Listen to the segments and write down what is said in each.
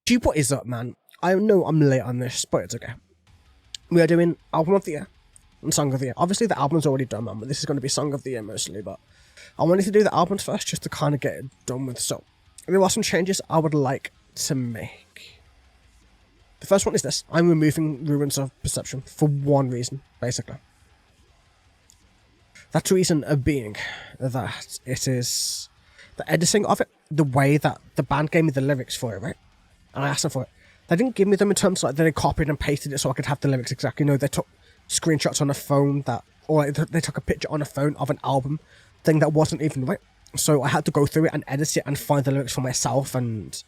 Gee, what is up, man? I know I'm late on this, but it's okay. We are doing Album of the Year and Song of the Year. Obviously, the album's already done, man, but this is going to be Song of the Year mostly, but I wanted to do the albums first just to kind of get it done with. So, there are some changes I would like to make. The first one is this. I'm removing Ruins of Perception for one reason, basically. That reason being that it is the editing of it, the way that the band gave me the lyrics for it, right? And I asked them for it. They didn't give me them in terms of like they copied and pasted it so I could have the lyrics exactly. No, they took screenshots on a phone or they took a picture on a phone of an album thing that wasn't even right. So I had to go through it and edit it and find the lyrics for myself. And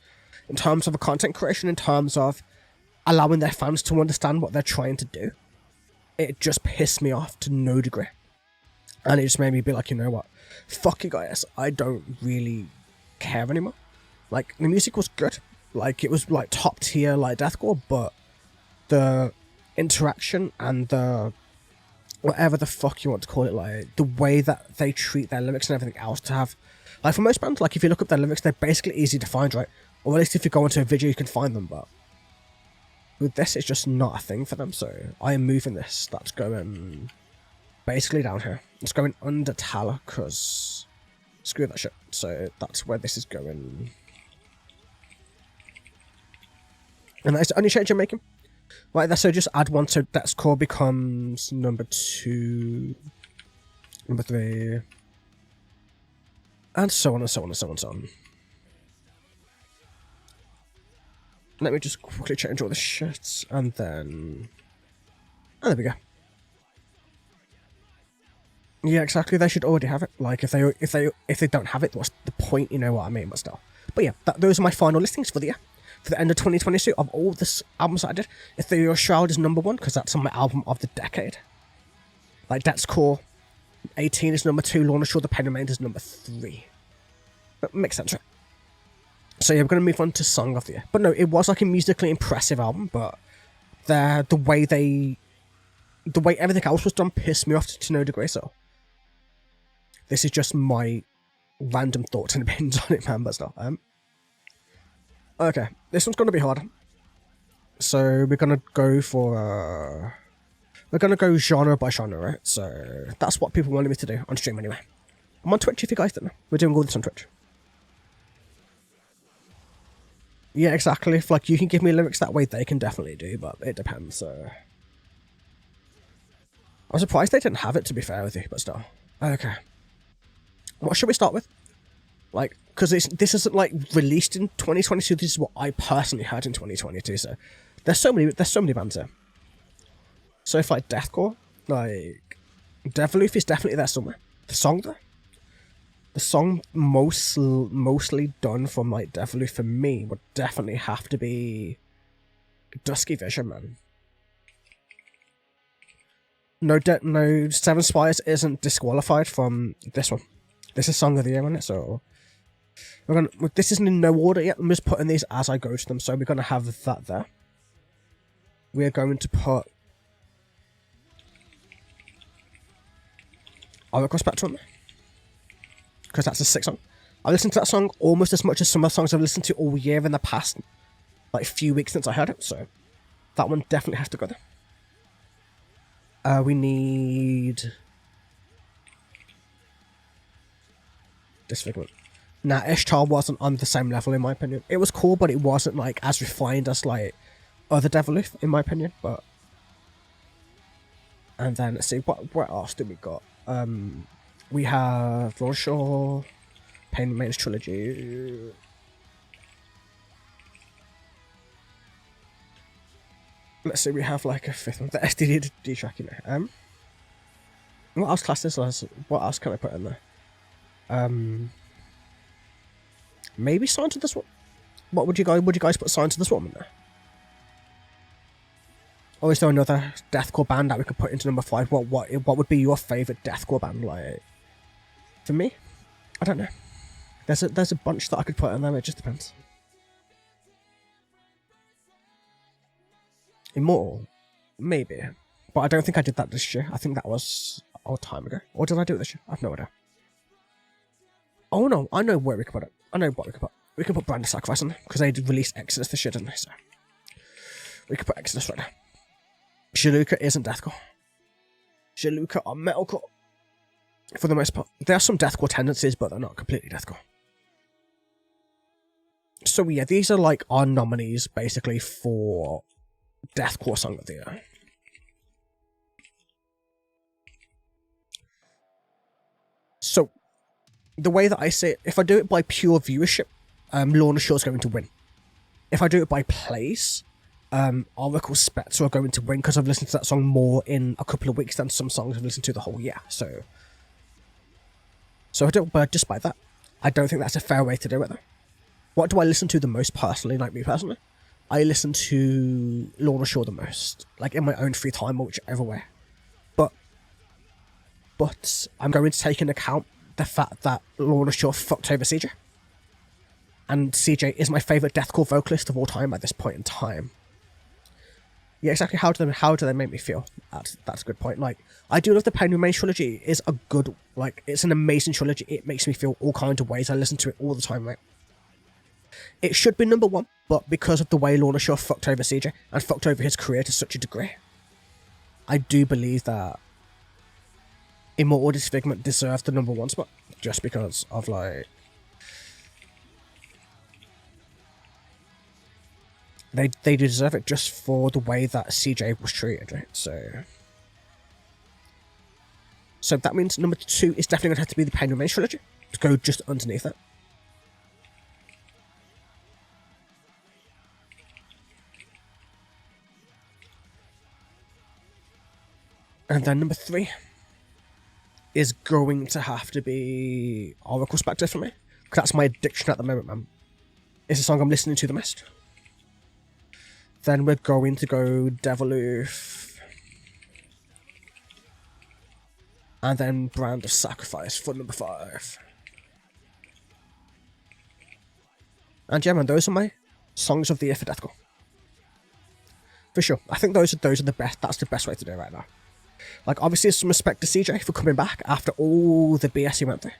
in terms of the content creation, in terms of allowing their fans to understand what they're trying to do, it just pissed me off to no degree. And it just made me be like, you know what? Fuck you guys. I don't really care anymore. Like, the music was good. Like, it was, like, top tier, like, deathcore, but the interaction and the whatever the fuck you want to call it, like, the way that they treat their lyrics and everything else to have... Like, for most bands, like, if you look up their lyrics, they're basically easy to find, right? Or at least if you go into a video, you can find them, but... with this, it's just not a thing for them, so I am moving this. That's going... basically down here. It's going under Tala, because... screw that shit. So, that's where this is going... And that's the only change I'm making. Right there, so just add one so that score becomes number 2, number 3, and so on and so on and so on and so on. Let me just quickly change all this shit, and then... oh, there we go. Yeah, exactly, they should already have it. Like, if they don't have it, what's the point, you know what I mean, but still. But yeah, those are my final listings for the year. For the end of 2022, of all the albums that I did, Ethereal Shroud is number 1, because that's on my album of the decade. Like, that's cool. 18 is number 2, Lorna Shore, The Pain Remains is number 3. But makes sense, right? So yeah, we're going to move on to Song of the Year. But no, it was like a musically impressive album, but the way everything else was done pissed me off to no degree, so... this is just my random thoughts and opinions on it, man, but still. Okay, this one's going to be hard. So, we're going to go for... we're going to go genre by genre, right? So, that's what people wanted me to do on stream anyway. I'm on Twitch if you guys don't know. We're doing all this on Twitch. Yeah, exactly. If, like, you can give me lyrics that way, they can definitely do, but it depends, so... I'm surprised they didn't have it, to be fair with you, but still. Okay. What should we start with? Like, because this isn't, like, released in 2022, this is what I personally heard in 2022, so... There's so many bands here. So if, like, deathcore, like... Deviloof is definitely there somewhere. The song, though? The song mostly done from, like, Deviloof for me would definitely have to be... Dusky Vision, man. No, Seven Spires isn't disqualified from this one. This is Song of the Year on it, so... this isn't in no order yet, I'm just putting these as I go to them, so we're going to have that there. We're going to put... Oracle Spectrum there. Because that's a sick song. I listened to that song almost as much as some of the songs I've listened to all year in the past, like, few weeks since I heard it, so... that one definitely has to go there. We need... Disfigurement. Nah, Ishtar wasn't on the same level in my opinion. It was cool, but it wasn't, like, as refined as, like, other Deviloof, in my opinion, but... And then, let's see, what else do we got? We have Lord Shore, Pain Remains Trilogy... Let's see, we have, like, a 5th one, the SDD track, you know. What else class this as? What else can I put in there? Maybe Sign to this one? What would you guys put Sign to this one in there? Or is there another deathcore band that we could put into number 5? What would be your favourite deathcore band? Like, for me, I don't know. There's a bunch that I could put in there. It just depends. Immortal, maybe, but I don't think I did that this year. I think that was a long time ago. Or did I do it this year? I have no idea. Oh no, I know where we could put it. I know what we could put. We can put Brand of Sacrifice on there, because they did release Exodus this year, didn't they? So we can put Exodus right now. Shaluka isn't deathcore. Shaluka are metalcore. For the most part. There are some deathcore tendencies, but they're not completely deathcore. So yeah, these are like our nominees, basically, for Deathcore Song of the Year. So, the way that I say it, if I do it by pure viewership, Lorna Shore's going to win. If I do it by place, Oracle Spectre are going to win, because I've listened to that song more in a couple of weeks than some songs I've listened to the whole year. So I don't, but just by that, I don't think that's a fair way to do it, though. What do I listen to the most personally, like me personally? I listen to Lorna Shore the most, like in my own free time or whichever way. But I'm going to take into account the fact that Lorna Shore fucked over CJ. And CJ is my favourite deathcore vocalist of all time at this point in time. Yeah, exactly. How do they make me feel? That's a good point. Like, I do love the Pain Remains trilogy. It's a good, like, it's an amazing trilogy. It makes me feel all kinds of ways. I listen to it all the time, right? It should be number one, but because of the way Lorna Shore fucked over CJ and fucked over his career to such a degree, I do believe that Immortal Disfigurement deserves the number one spot, just because of, like, they deserve it just for the way that CJ was treated, right? So that means number two is definitely going to have to be the Pain Remains trilogy, to go just underneath it. And then number three is going to have to be Oracle Spectre for me, because that's my addiction at the moment, man. It's a song I'm listening to the most. Then we're going to go Deviloof. And then Brand of Sacrifice for number 5. And yeah, man, those are my songs of the year for deathcore. For sure. I think those are the best. That's the best way to do it right now. Like, obviously, some respect to CJ for coming back after all the BS he went through.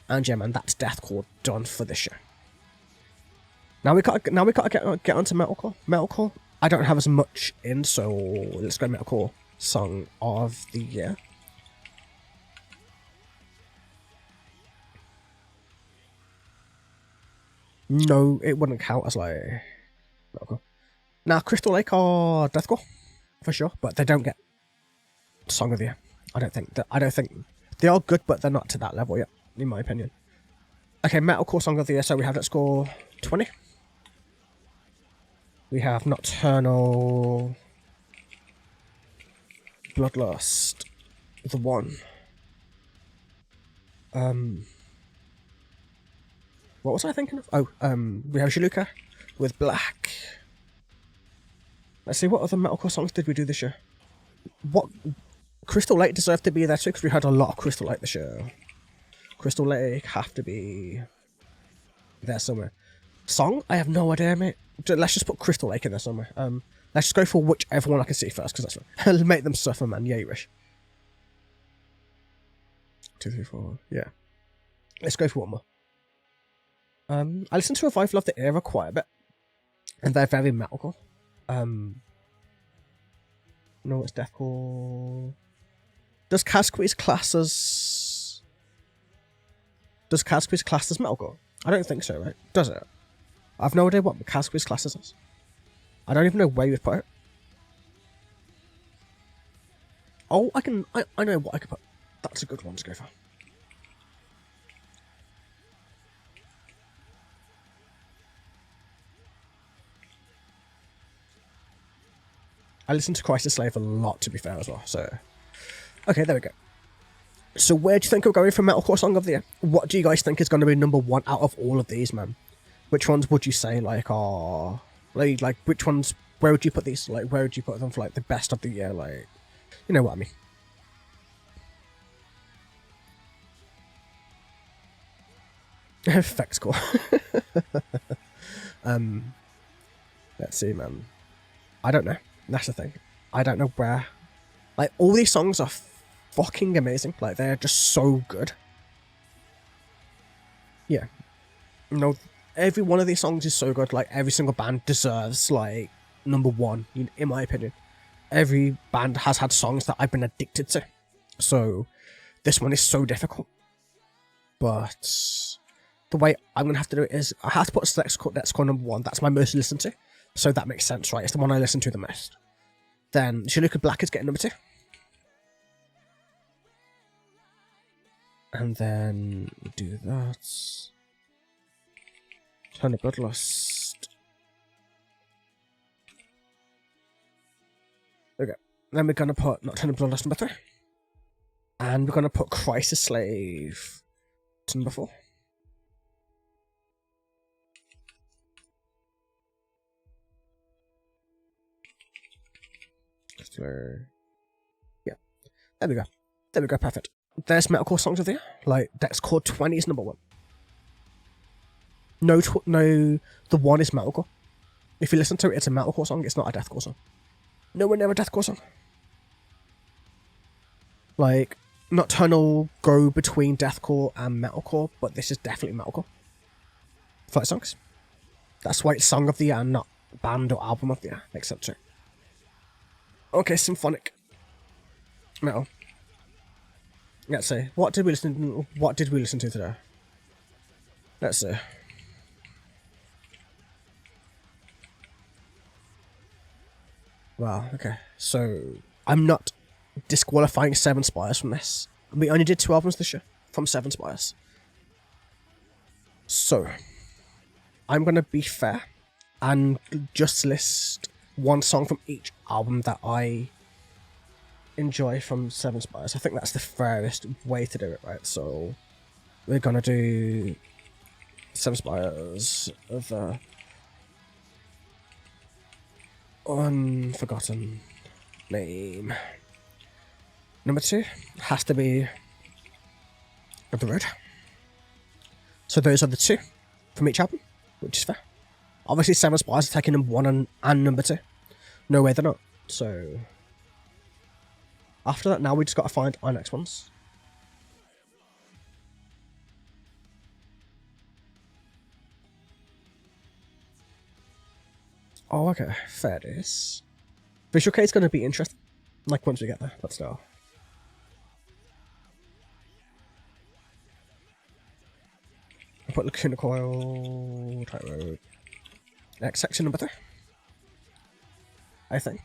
And yeah, man, that's deathcore done for this year. Now we gotta get onto metalcore. Metalcore, I don't have as much in, so let's go metalcore song of the year. No, it wouldn't count as like metalcore. Now, Crystal Lake are deathcore for sure, but they don't get song of the year. I don't think they are good, but they're not to that level yet, in my opinion. Okay, metalcore song of the year. So we have, let's score 20. We have Nocturnal, Bloodlust, The One. What was I thinking of? Oh, we have Shaluka with Black. Let's see, what other metalcore songs did we do this year? What? Crystal Lake deserved to be there too, because we had a lot of Crystal Lake this year. Crystal Lake have to be there somewhere. Song? I have no idea, mate. Let's just put Crystal Lake in there somewhere. Let's just go for whichever one I can see first, because that's right. Make them suffer, man. Yeah, you wish. 2, 3, 4. Yeah. Let's go for one more. I listen to Revive Love the Era quite a bit, and they're very metalcore. No, it's deathcore. Does Casquiz class as metalcore? I don't think so, right? Does it? I've no idea what Casquiz classes as. I don't even know where you'd put it. Oh, I know what I could put. That's a good one to go for. I listen to Crisis Slave a lot, to be fair, as well, so... Okay, there we go. So where do you think we're going for Metalcore Song of the Year? What do you guys think is going to be number one out of all of these, man? Which ones would you say, like, are... Like, which ones... Where would you put these? Like, where would you put them for, like, the best of the year? Like, you know what I mean. Effects core. Let's see, man. I don't know. That's the thing. I don't know where. Like, all these songs are fucking amazing. Like, they're just so good. Yeah. No, every one of these songs is so good. Like, every single band deserves, like, #1, in my opinion. Every band has had songs that I've been addicted to. So, this one is so difficult. But the way I'm going to have to do it is, I have to put Let's Call #1. That's my most listened to. So that makes sense, right? It's the one I listen to the most. Then, Shaluka Black is getting #2. And then, do that. Turn of Bloodlust. Okay. Then we're going to put Nocturne of Bloodlust #3. And we're going to put Crisis Slave to #4. Yeah. There we go. There we go, perfect. There's metalcore songs of the year. Like, Dex Chord 20 is #1. No, the 1 is metalcore. If you listen to it, it's a metalcore song, it's not a deathcore song. Nowhere near a deathcore song. Like, Nocturnal go between deathcore and metalcore, but this is definitely metalcore. Flight songs. That's why it's song of the year and not band or album of the year, etc. Okay, symphonic metal. Let's see. What did we listen to today? Let's see. Wow, okay. So, I'm not disqualifying Seven Spires from this. We only did 2 albums this year from Seven Spires. So, I'm going to be fair and just list one song from each album that I enjoy from Seven Spires. I think that's the fairest way to do it, right? So, we're going to do Seven Spires of the Unforgotten Name. #2 has to be Of the Road. So those are the 2 from each album, which is fair. Obviously, Seven Spires are taking #1 and #2. No way they're not. So after that, now we just got to find our next ones. Oh, okay. Fair days. Visual K is going to be interesting. Like, once we get there. Let's go. I'll put Lacuna Coil, Tight Road. Next section #3. I think.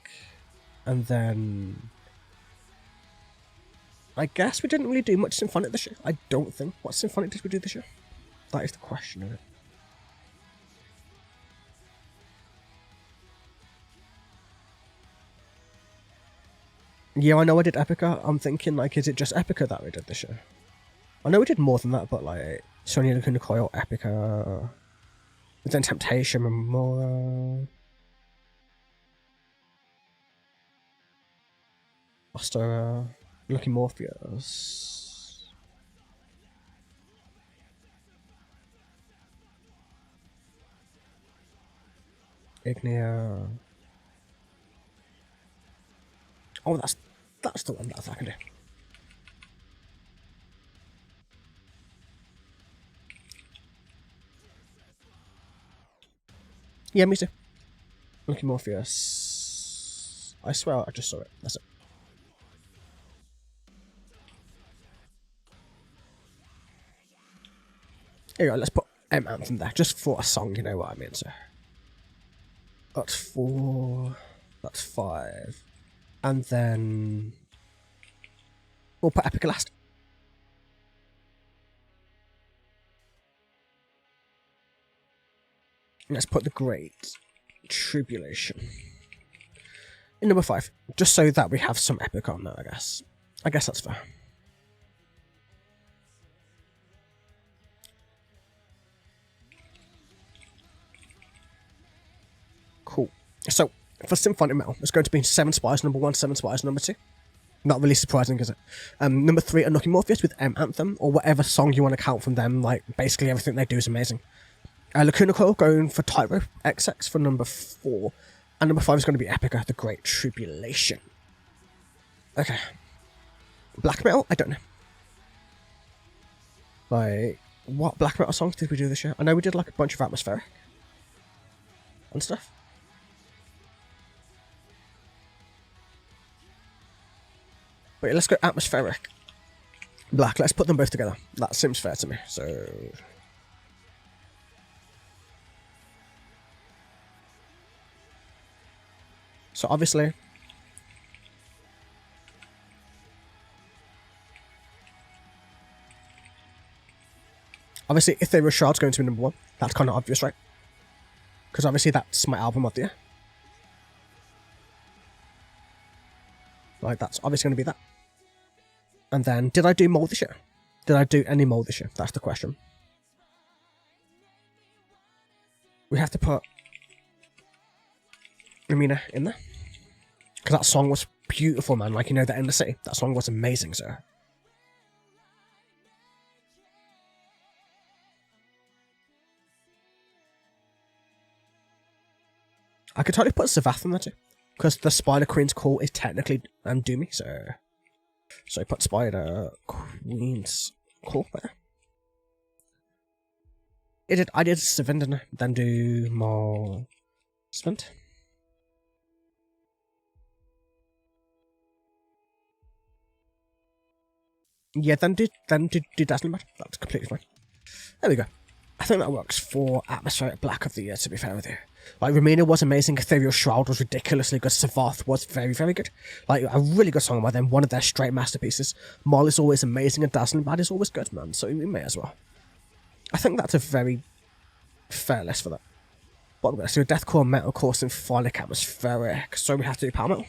And then I guess we didn't really do much symphonic this year. I don't think. What symphonic did we do this year? That is the question, isn't it? Yeah, I know I did Epica. I'm thinking, like, is it just Epica that we did this year? I know we did more than that, but, like, Sonya Lacuna Coil, Epica, then Temptation, Remora, Buster, Lucky Morpheus, Ignia. Oh, that's the one that I can do. Yeah, me too. Lucky Morpheus. I swear I just saw it. That's it. Here you go, let's put Anthem there, just for a song, you know what I mean, so. That's 4. That's 5. And then we'll put Epica last. Let's put The Great Tribulation in #5, just so that we have some Epic on there, I guess. I guess that's fair. Cool. So, for symphonic metal, it's going to be Seven Spires #1, Seven Spires #2. Not really surprising, is it? #3, Unlucky Morpheus with Anthem, or whatever song you want to count from them. Like, basically everything they do is amazing. Lacuna Coil going for Tightrope XX for #4. And #5 is going to be Epica, The Great Tribulation. Okay. Black metal? I don't know. Like, What black metal songs did we do this year? I know we did like a bunch of atmospheric and stuff. But let's go atmospheric, black. Let's put them both together. That seems fair to me. So obviously, Ethereal Shroud's going to be number 1. That's kind of obvious, right? Because obviously that's my album of the year. Like, that's obviously going to be that. And then, did I do Mold this year? Did I do any Mold this year? That's the question. We have to put Ramina in there. Because that song was beautiful, man. Like, you know, the End of City. That song was amazing, sir. I could totally put Savath in there too. Because the Spider Queen's call is technically Doomy, so I put Spider Queen's call there. I did Sven, didn't I? Then do more Sven. Yeah, then do Dazzling Mad. That's completely fine. There we go. I think that works for Atmospheric Black of the Year, to be fair with you. Like, Ramina was amazing, Ethereal Shroud was ridiculously good, Savath was very, very good. Like, a really good song by them, one of their straight masterpieces. Moll is always amazing, and Dazzling Mad is always good, man, so we may as well. I think that's a very fair list for that. But let's do a Deathcore, Metalcore, Symphonic, Atmospheric, so we have to do Power Metal.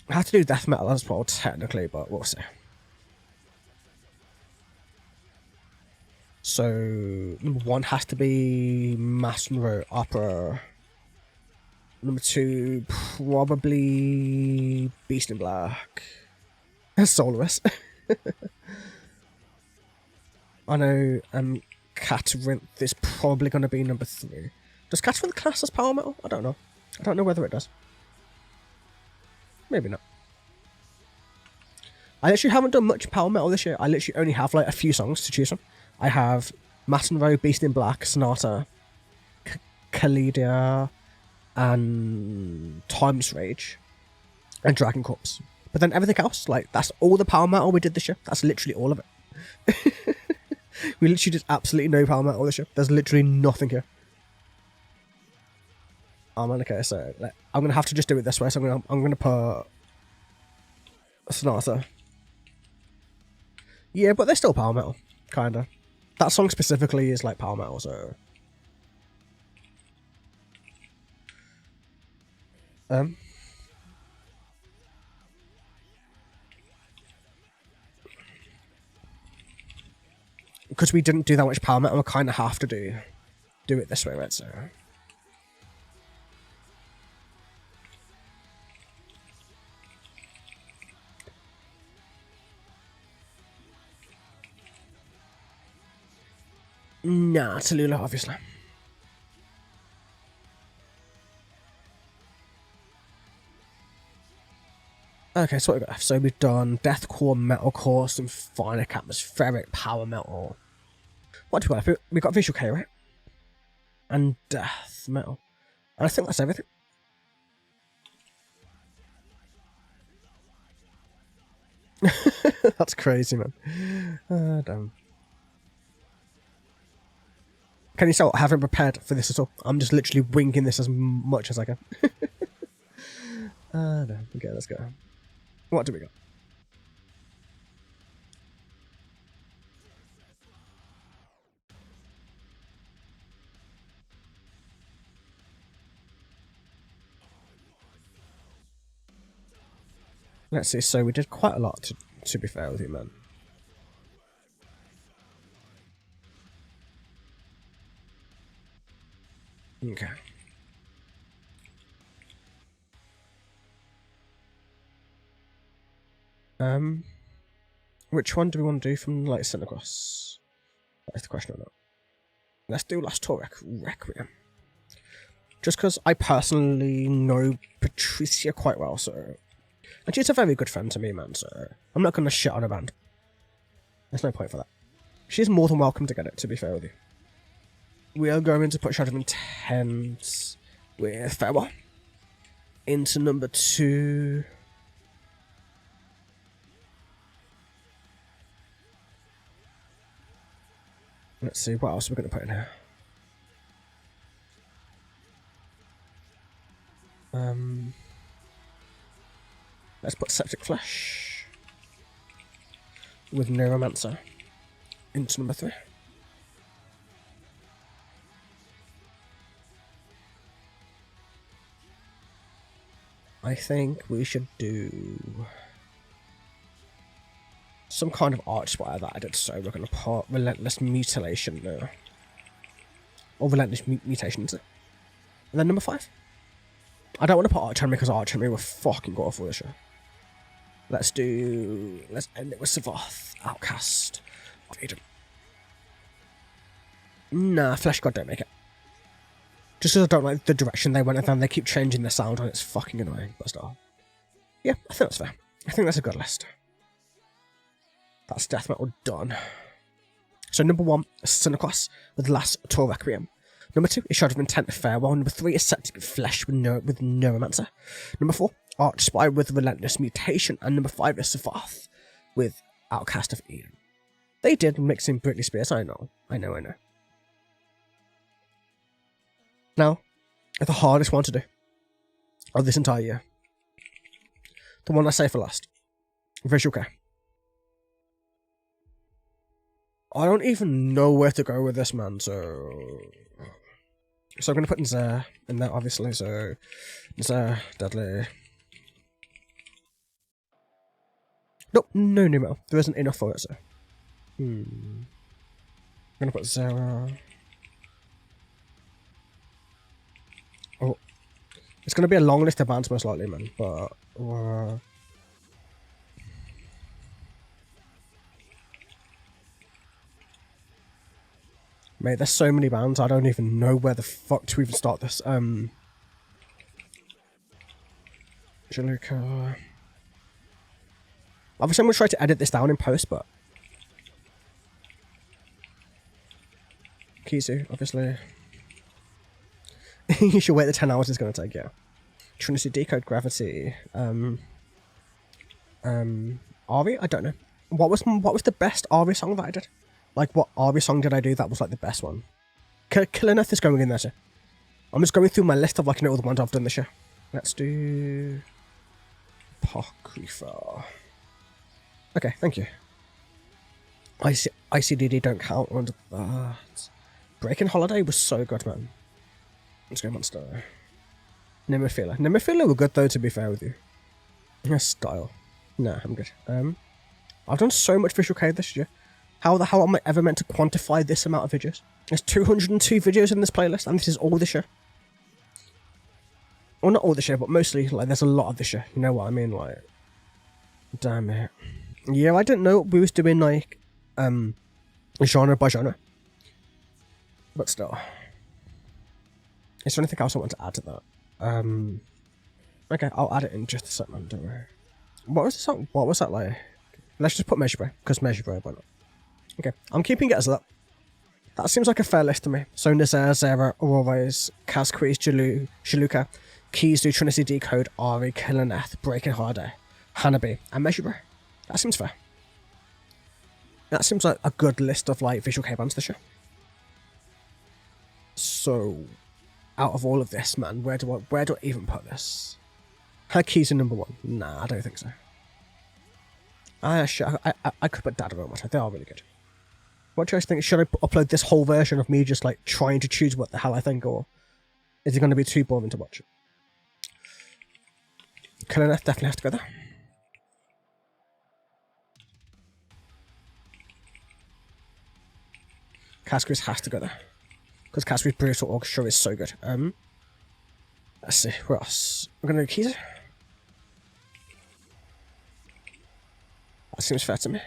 I have to do Death Metal as well, technically, but we'll see. So, number 1 has to be Masonry Opera. Number 2, probably Beast in Black. Soloist. I know Caterinth is probably going to be number 3. Does Caterinth class as Power Metal? I don't know. I don't know whether it does. Maybe not. I actually haven't done much Power Metal this year. I literally only have like a few songs to choose from. I have Mass and Row, Beast in Black, Sonata, Kaledia, and Time's Rage, and Dragon Corpse. But then everything else, like, that's all the Power Metal we did this year. That's literally all of it. We literally did absolutely no Power Metal this year. There's literally nothing here. Oh man, okay, so I'm gonna have to just do it this way. So I'm gonna put Sonata. Yeah, but they're still Power Metal, kinda. That song specifically is like Power Metal, so because we didn't do that much Power Metal, we kind of have to do it this way, right? So nah, Tallulah, obviously. Okay, so what we got? So we've done Deathcore, Metalcore, Symphonic, Atmospheric, Power Metal. What do we got? We got Visual K, right? And Death Metal. And I think that's everything. That's crazy, man. Damn. Can you tell I haven't prepared for this at all? I'm just literally winging this as much as I can. No. Okay, let's go. What do we got? Let's see, so we did quite a lot, to be fair with you, man. Okay. Which one do we want to do from, like, Synchros? That's the question or not. Let's do Last Tour Requiem. Just because I personally know Patricia quite well, so... And she's a very good friend to me, man, so I'm not going to shit on a band. There's no point for that. She's more than welcome to get it, to be fair with you. We are going to put Shadow of Intent with Farewell into number 2. Let's see, what else are we going to put in here? Let's put Septic Flesh with Neuromancer into number 3. I think we should do some kind of archspire that I did, so we're going to put Relentless Mutilation there. Or Relentless Mutations. And then number 5. I don't want to put Arch Enemy because Arch Enemy were fucking awful this year. Let's end it with Savath, Outcast of Eden. Nah, Flesh God don't make it. Just because I don't like the direction they went in, and they keep changing the sound and it's fucking annoying, but still. Yeah, I think that's fair. I think that's a good list. That's death metal done. So number 1 is Cinecross with Last Tour Requiem. Number 2 is Shadow of Intent with Farewell. Number 3 is Septic Flesh with Neuromancer. Number 4, Archspire with Relentless Mutation. And number 5 is Savath with Outcast of Eden. They did mix in Britney Spears, I know. Now, the hardest one to do of this entire year. The one I say for last. Visual Care. I don't even know where to go with this, man, so I'm going to put Nzer in there, obviously, so Nzer, Deadly. Nope, no new metal. There isn't enough for it, so. I'm going to put Zera. Oh. It's going to be a long list of bands, most likely, man, but. Mate, there's so many bands, I don't even know where the fuck to even start this. Jaluka. Obviously, I'm going to try to edit this down in post, but. Kizu, obviously. You should wait the 10 hours it's going to take, yeah. Trinity Decode Gravity. Ari? I don't know. What was the best Ari song that I did? Like, what Ari song did I do that was, like, the best one? Killing Earth is going in there, too. I'm just going through my list of, like, all the ones I've done this year. Let's do. Apocrypha. Okay, thank you. ICDD don't count under that. Breaking Holiday was so good, man. Let's go Monster. Nemophila were good, though, to be fair with you. Style. Nah, I'm good. I've done so much Visual K this year. How the hell am I ever meant to quantify this amount of videos? There's 202 videos in this playlist, and this is all this year. Well, not all this year, but mostly, like, there's a lot of this year. You know what I mean? Like, damn it. Yeah, I didn't know we was doing, like, genre by genre. But still. Is there anything else I want to add to that? Okay, I'll add it in just a second, don't worry. What was the song? What was that like? Let's just put Measure Bro, because Measure Bro, why not? Okay, I'm keeping it as that. That seems like a fair list to me. So Nazaire, Zera, Aurora's, Kazqueez, Jaluka, Kizu, Trinity Decode, Ari, Killeneth, Breaking Holiday, Hanabi, and Measure Bro. That seems fair. That seems like a good list of like visual K bands this year. So, out of all of this, man, where do I even put this? Her keys in number 1? Nah, I don't think so. I could put Dada on my. They are really good. What do you guys think? Should I upload this whole version of me just like trying to choose what the hell I think, or is it going to be too boring to watch? Killeneth definitely has to go there. Kazqueez has to go there. Because Kazqueez Brutal Orchestra is so good. Let's see, where else? We're going to do Kizu. That seems fair to me.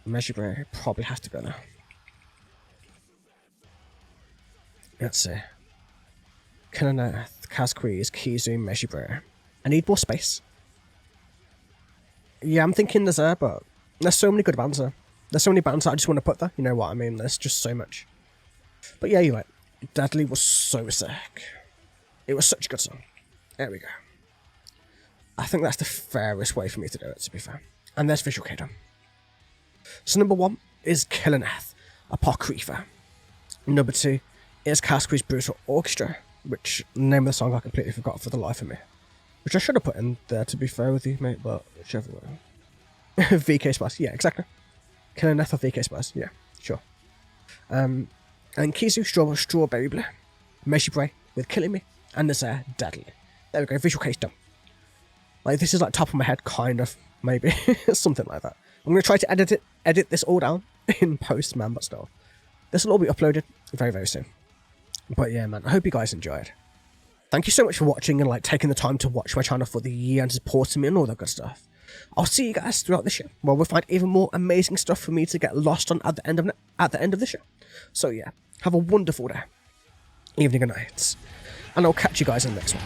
Measure Bray probably has to go there. Let's see. Killeneth, Kazqueez, Kizu, Measure Bray. I need more space. Yeah, I'm thinking there's there, but there's so many good bands there. There's so many bands that I just want to put there. You know what I mean? There's just so much. But yeah, you're right. Deadly was so sick. It was such a good song. There we go. I think that's the fairest way for me to do it, to be fair. And there's Visual Kei done. So number 1 is Killineth, Apocrypha. Number 2 is Casque's Brutal Orchestra, which the name of the song I completely forgot for the life of me. Which I should have put in there, to be fair with you, mate, but whichever way. VK Spice, yeah, exactly. Killineth or VK Spice, yeah, sure. And Kizu Strawberry Blue, Meshi Bray with Killing Me, and Nazaire Deadly. There we go, Visual Kei's done. Like, this is like top of my head, kind of, maybe. Something like that. I'm going to try to edit this all down in post, man, but still. This will all be uploaded very, very soon. But yeah, man, I hope you guys enjoyed. Thank you so much for watching and like taking the time to watch my channel for the year and supporting me and all that good stuff. I'll see you guys throughout this year, where we'll find even more amazing stuff for me to get lost on at the end of this year. So yeah, have a wonderful day, evening and night, and I'll catch you guys in the next one.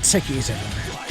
Take it easy, everyone.